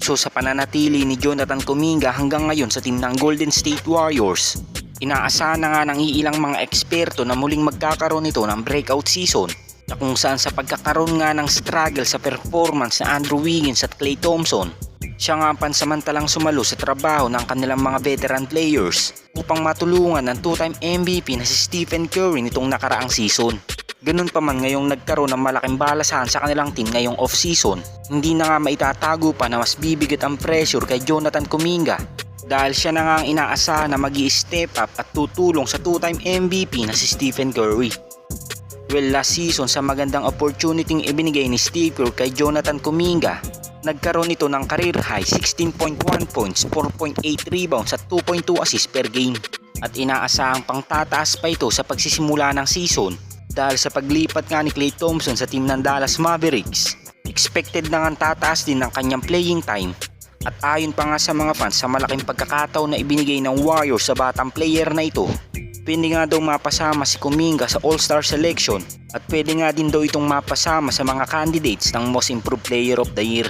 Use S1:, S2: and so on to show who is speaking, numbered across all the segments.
S1: tukso sa pananatili ni Jonathan Kuminga hanggang ngayon sa team ng Golden State Warriors. Inaasahan na nga ng iilang mga eksperto na muling magkakaroon nito ng breakout season, na kung saan sa pagkakaroon nga ng struggle sa performance na Andrew Wiggins at Klay Thompson, siya nga ang pansamantalang sumalo sa trabaho ng kanilang mga veteran players upang matulungan ng two-time MVP na si Stephen Curry nitong nakaraang season. Ganun pa man ngayong nagkaroon ng malaking balasahan sa kanilang team ngayong off-season, hindi na nga maitatago pa na mas bibigat ang pressure kay Jonathan Kuminga dahil siya na nga ang inaasahan na mag-i-step up at tutulong sa two-time MVP na si Stephen Curry. Well, last season sa magandang opportunity ibinigay ni Steve Kerr kay Jonathan Kuminga, nagkaroon ito ng career high 16.1 points, 4.8 rebounds at 2.2 assists per game. At inaasahang pang tataas pa ito sa pagsisimula ng season dahil sa paglipat nga ni Klay Thompson sa team ng Dallas Mavericks. Expected na nga tataas din ng kanyang playing time. At ayon pa nga sa mga fans sa malaking pagkakataon na ibinigay ng Warriors sa batang player na ito, pwede nga daw mapasama si Kuminga sa All-Star selection at pwede nga din daw itong mapasama sa mga candidates ng Most Improved Player of the Year.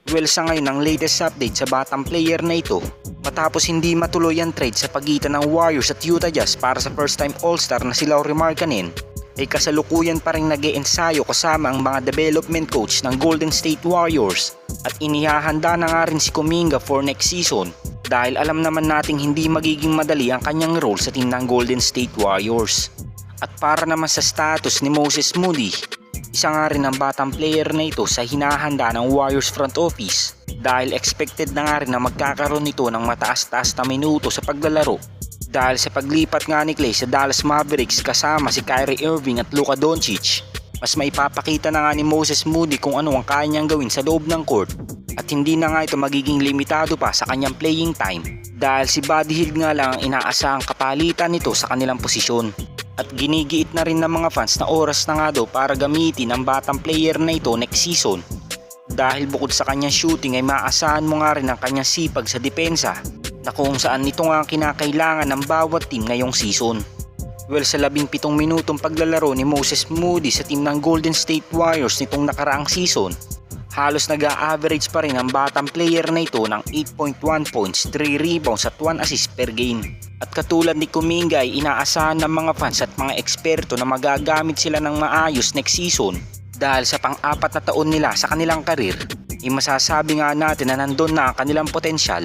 S1: Well, sa ngayon ang latest update sa batang player na ito, matapos hindi matuloy ang trade sa pagitan ng Warriors at Utah Jazz para sa first time All-Star na si Lauri Markkanen, ay kasalukuyan pa rin nag-e-ensayo kasama ang mga development coach ng Golden State Warriors at inihahanda na nga rin si Kuminga for next season dahil alam naman nating hindi magiging madali ang kanyang role sa team ng Golden State Warriors. At para naman sa status ni Moses Moody, isa nga rin ang batang player na ito sa hinahanda ng Warriors front office dahil expected na nga rin na magkakaroon nito ng mataas-taas na minuto sa paglalaro dahil sa paglipat nga ni Klay sa Dallas Mavericks kasama si Kyrie Irving at Luka Doncic. Mas maipapakita na nga ni Moses Moody kung ano ang kaya niyang gawin sa loob ng court at hindi na nga ito magiging limitado pa sa kanyang playing time dahil si Buddy Hield nga lang ang inaasahang kapalitan nito sa kanilang posisyon. At ginigiit na rin ng mga fans na oras na nga daw para gamitin ang batang player na ito next season dahil bukod sa kanyang shooting ay maaasahan mo nga rin ang kanyang sipag sa depensa na kung saan ito nga ang kinakailangan ng bawat team ngayong season. Well, sa 17 minutong paglalaro ni Moses Moody sa team ng Golden State Warriors nitong nakaraang season, halos nag-a-average pa rin ang batang player na ito ng 8.1 points, 3 rebounds at 1 assist per game. At katulad ni Kuminga ay inaasahan ng mga fans at mga eksperto na magagamit sila ng maayos next season dahil sa pang-apat na taon nila sa kanilang karir, masasabi nga natin na nandun na ang kanilang potensyal.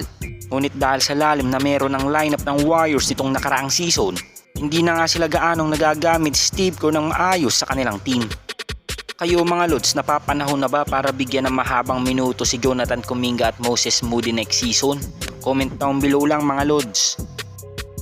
S1: Ngunit dahil sa lalim na meron ng lineup ng Warriors nitong nakaraang season, hindi na nga sila gaanong nagagamit si Steve Kerr ng maayos sa kanilang team. Kayo mga Lods, napapanahon na ba para bigyan ng mahabang minuto si Jonathan Kuminga at Moses Moody next season? Comment down below lang mga Lods.